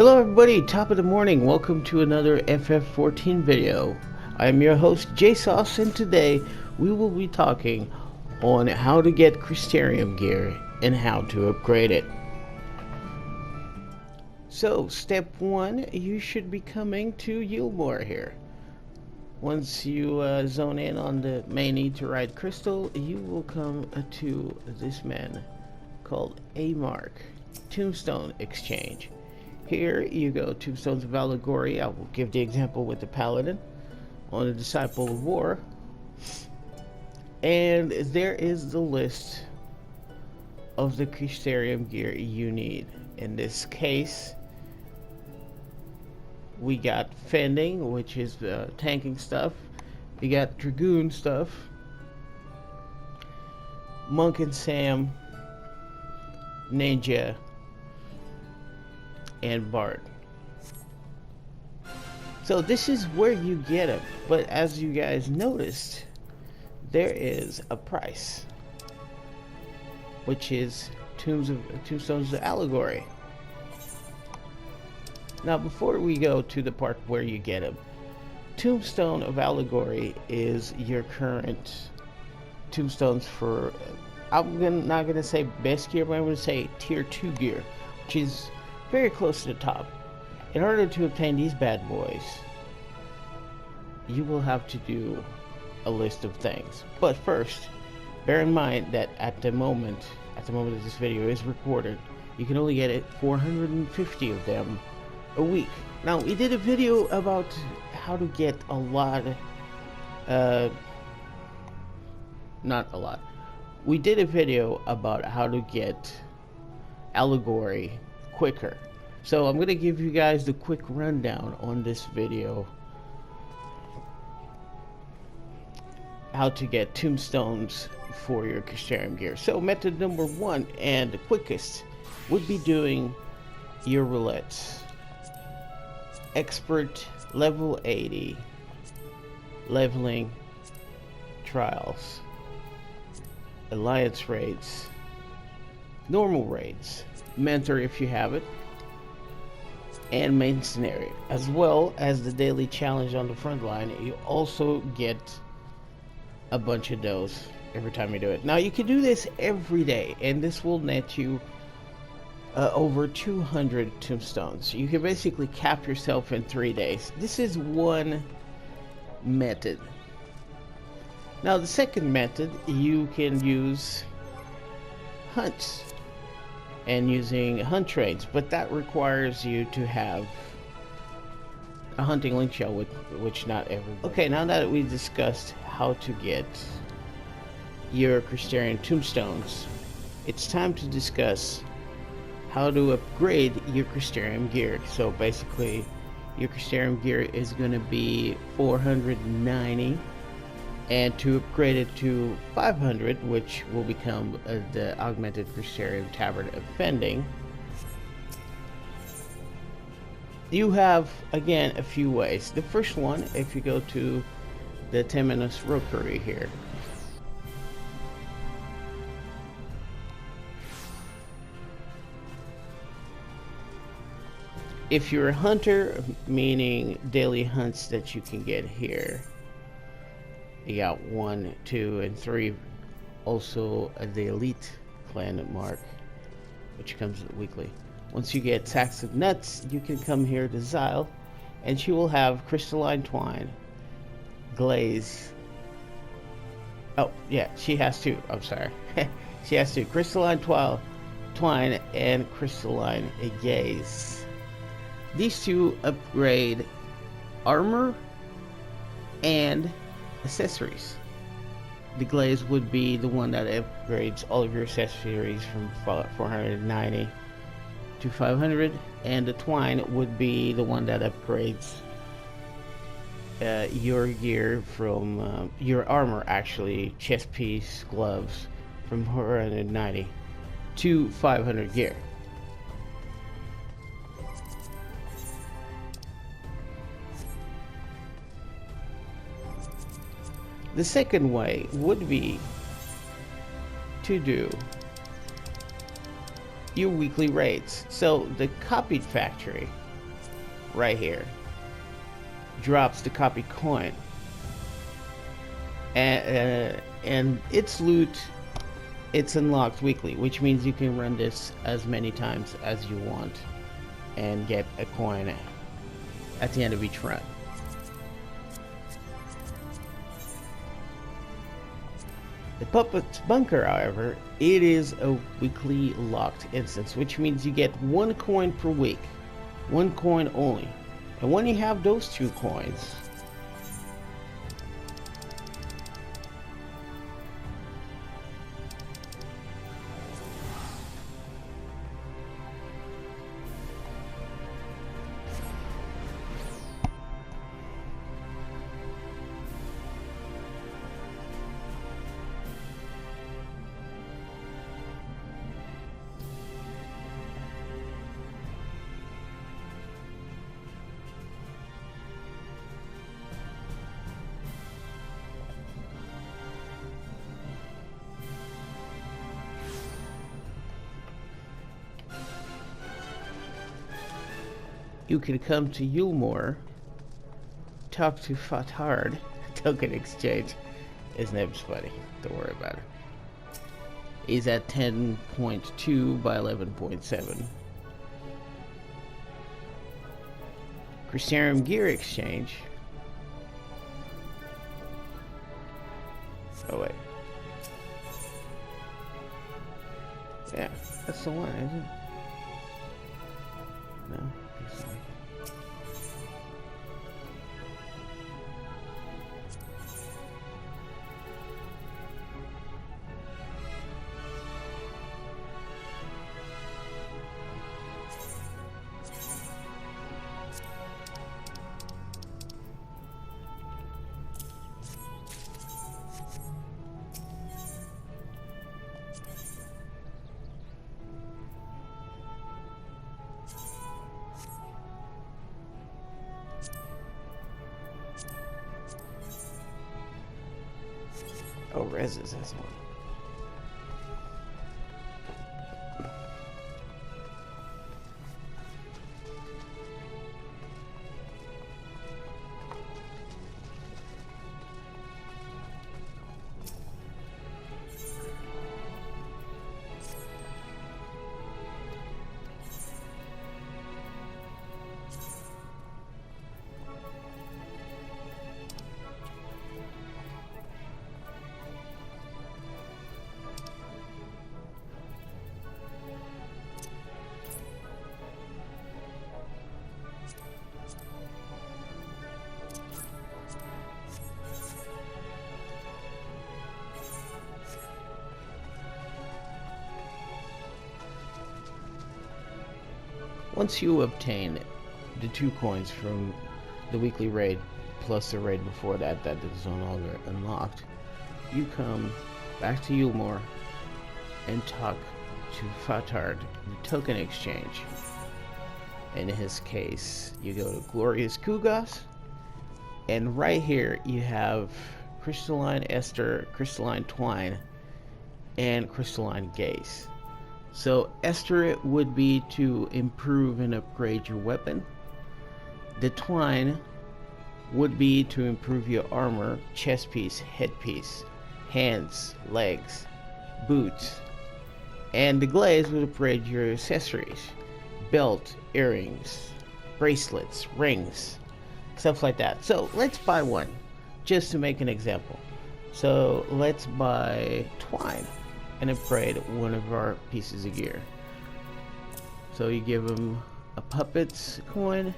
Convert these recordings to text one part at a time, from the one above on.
Hello everybody, top of the morning. Welcome to another FF14 video. I am your host JSauce, and today we will be talking on how to get Crystarium gear and how to upgrade it. So step 1, you should be coming to Yulmore here. Once you zone in on the main need to ride crystal, you will come to this man called A-Mark Tombstone Exchange. Here you go, Tombstones of Allegory. I will give the example with the Paladin on the Disciple of War. And there is the list of the Crystarium gear you need. In this case, we got Fending, which is tanking stuff. We got Dragoon stuff. Monk and Sam, Ninja, and Bard. So this is where you get them, but as you guys noticed, there is a price, which is Tombstones of Allegory. Now before we go to the part where you get them, Tombstone of Allegory is your current tombstones for, I'm not gonna say best gear, but I'm gonna say tier 2 gear, which is very close to the top. In order to obtain these bad boys, you will have to do a list of things. But first, bear in mind that at the moment that this video is recorded, you can only get 450 of them a week. Now, we did a video about how to get a lot, not a lot. We did a video about how to get Allegory quicker. So I'm going to give you guys the quick rundown on this video. How to get tombstones for your Crystarium gear. So method number 1 and the quickest would be doing your roulettes. Expert, level 80, leveling, trials, alliance raids, normal raids, mentor if you have it, and main scenario, as well as the daily challenge on the front line. You also get a bunch of those every time you do it. Now you can do this every day, and this will net you over 200 tombstones. You can basically cap yourself in 3 days. This is one method. Now the second method, you can use hunts and using hunt trains, but that requires you to have a hunting link shell, which not everybody. Okay, now that we discussed how to get your Crystarium tombstones, it's time to discuss how to upgrade your Crystarium gear. So basically, your Crystarium gear is going to be 490. And to upgrade it to 500, which will become the augmented Crystarium Tabard of Fending, you have, again, a few ways. The first one, if you go to the Temenos Rookery here, if you're a hunter, meaning daily hunts that you can get here, you got 1, 2, and 3. Also the elite clan mark, which comes weekly. Once you get sacks of nuts, you can come here to Xyle, and she will have crystalline twine, glaze. Oh yeah, she has two. I'm sorry, she has two: crystalline twine and crystalline gaze. These two upgrade armor and accessories. The glaze would be the one that upgrades all of your accessories from 490 to 500, and the twine would be the one that upgrades your gear from your armor, actually, chest piece, gloves, from 490 to 500 gear. The second way would be to do your weekly raids. So the copied factory right here drops the copy coin, and its loot, it's unlocked weekly, which means you can run this as many times as you want and get a coin at the end of each run. The Puppet's Bunker, however, it is a weekly locked instance, which means you get 1 coin per week. 1 coin only. And when you have those 2 coins, you can come to Yulmore, talk to Fatard, token exchange. His name's funny, don't worry about it. He's at 10.2 by 11.7. Crystarium gear exchange. Oh wait. Yeah, that's the one, isn't it? No. Oh, Rez's has one. Once you obtain the 2 coins from the weekly raid, plus the raid before that that is no longer unlocked, you come back to Yulmore and talk to Fatard, the token exchange. In his case, you go to Glorious Kugas, and right here you have Crystalline Ester, Crystalline Twine, and Crystalline Gaze. So Ester would be to improve and upgrade your weapon. The Twine would be to improve your armor, chest piece, headpiece, hands, legs, boots. And the Glaze would upgrade your accessories, belt, earrings, bracelets, rings, stuff like that. So let's buy one, just to make an example. So let's buy Twine and upgrade one of our pieces of gear. So you give him a Puppet's coin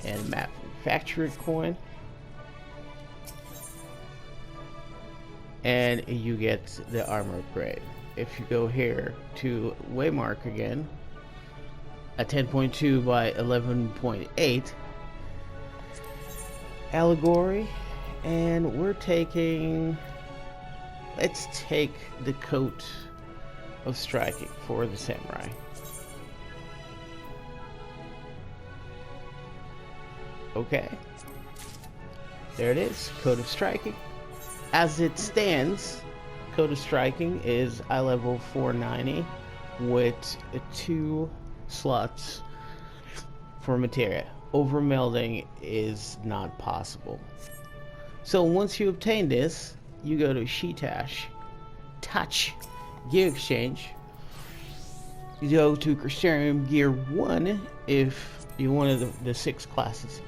and a Manufacturer coin, and you get the armor upgrade. If you go here to Waymark again, at 10.2 by 11.8, Allegory, and we're taking, let's take the coat of striking for the samurai. Okay, there it is, coat of striking. As it stands, coat of striking is eye level 490 with 2 slots for materia. Overmelding is not possible. So once you obtain this, you go to Touch Gear Exchange. You go to Crystarium Gear 1 if you wanted the 6 classes.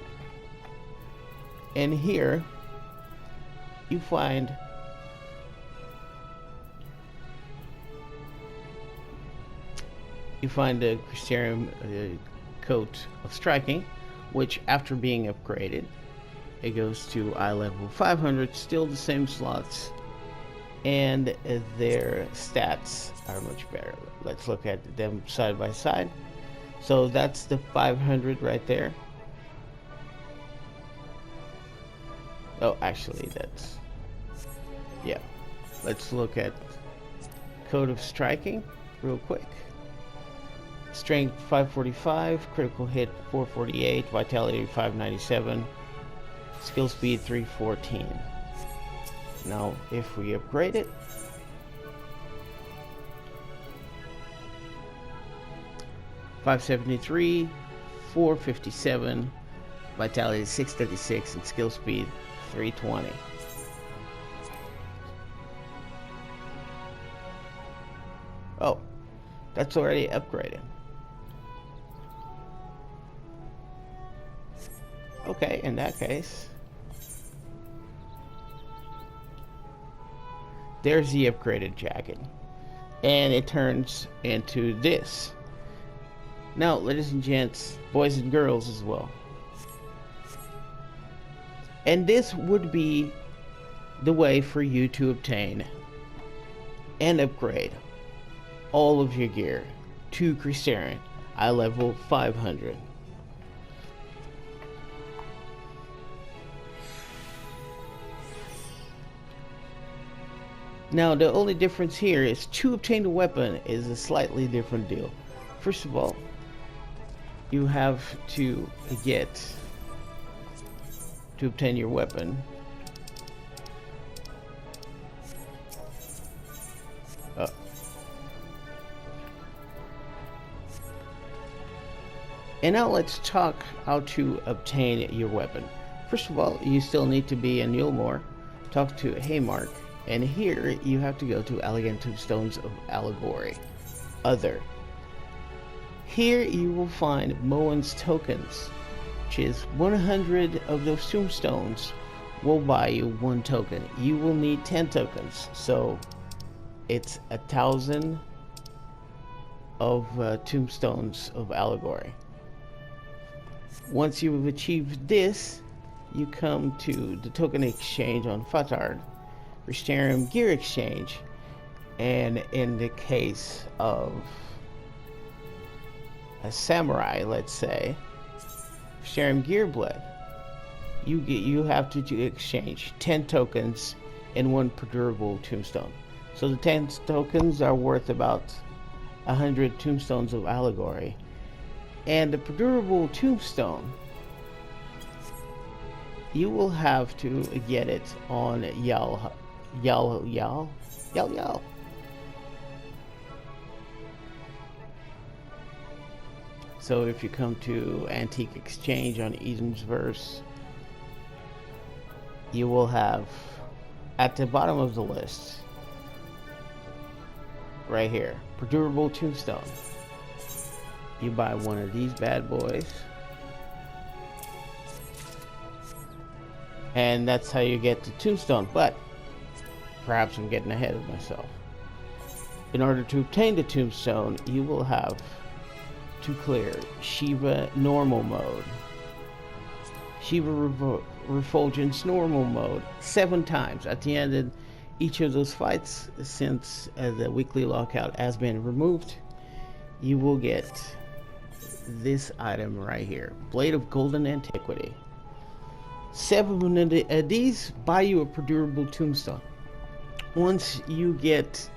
And here you find the Crystarium coat of striking, which after being upgraded, it goes to eye level 500, still the same slots, and their stats are much better. Let's look at them side by side. So that's the 500 right there. Oh, actually that's, yeah. Let's look at Code of Striking real quick. Strength 545, critical hit 448, vitality 597, skill speed 314. Now if we upgrade it, .573, 457, vitality 636, and skill speed 320. Oh, that's already upgraded. Okay, in that case, there's the upgraded jacket, and it turns into this. Now, ladies and gents, boys and girls as well, and this would be the way for you to obtain and upgrade all of your gear to Crystarium, eye level 500. Now the only difference here is to obtain a weapon is a slightly different deal. First of all, you have to obtain your weapon. And now let's talk how to obtain your weapon. First of all, you still need to be in Nulmore, talk to Haymark, and here you have to go to Elegant Tomestones of Allegory. Other. Here you will find Moen's tokens, which is 100 of those tombstones will buy you 1 token. You will need 10 tokens, so it's 1,000 of tombstones of Allegory. Once you've achieved this, you come to the token exchange on Fatard, Crystarium Gear Exchange, and in the case of a samurai, let's say, Crystarium Gear Blade, you have to exchange 10 tokens and 1 perdurable tombstone. So the 10 tokens are worth about 100 tombstones of Allegory, and the perdurable tombstone, you will have to get it on Yal. So if you come to Antique Exchange on Edensverse, you will have at the bottom of the list right here, perdurable tombstone. You buy one of these bad boys, and that's how you get the tombstone. But perhaps I'm getting ahead of myself. In order to obtain the tombstone, you will have to clear Shiva normal mode, Shiva Refulgence normal mode 7 times. At the end of each of those fights, since the weekly lockout has been removed, you will get this item right here, Blade of Golden Antiquity. 7 of these buy you a perdurable tombstone. Once you get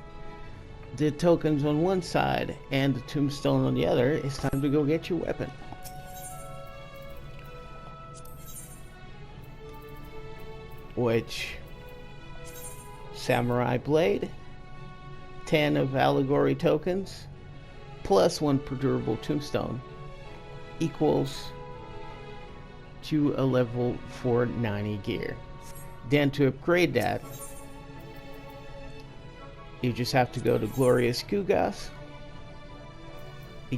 the tokens on one side and the tombstone on the other, it's time to go get your weapon. Which, Samurai Blade, 10 of Allegory tokens, plus 1 perdurable tombstone, equals to a level 490 gear. Then to upgrade that, you just have to go to Glorious Kugas,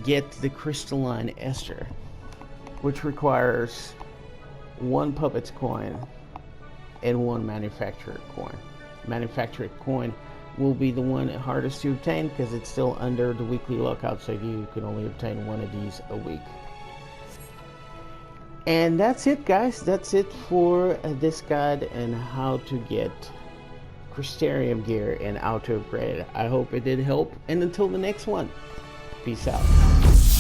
get the Crystalline Ester, which requires 1 Puppet's coin and 1 Manufacturer coin. Manufacturer coin will be the one hardest to obtain because it's still under the weekly lockout, so you can only obtain 1 of these a week. And that's it, guys. That's it for this guide and how to get Crystarium gear and how to upgrade it. I hope it did help, and until the next one, peace out.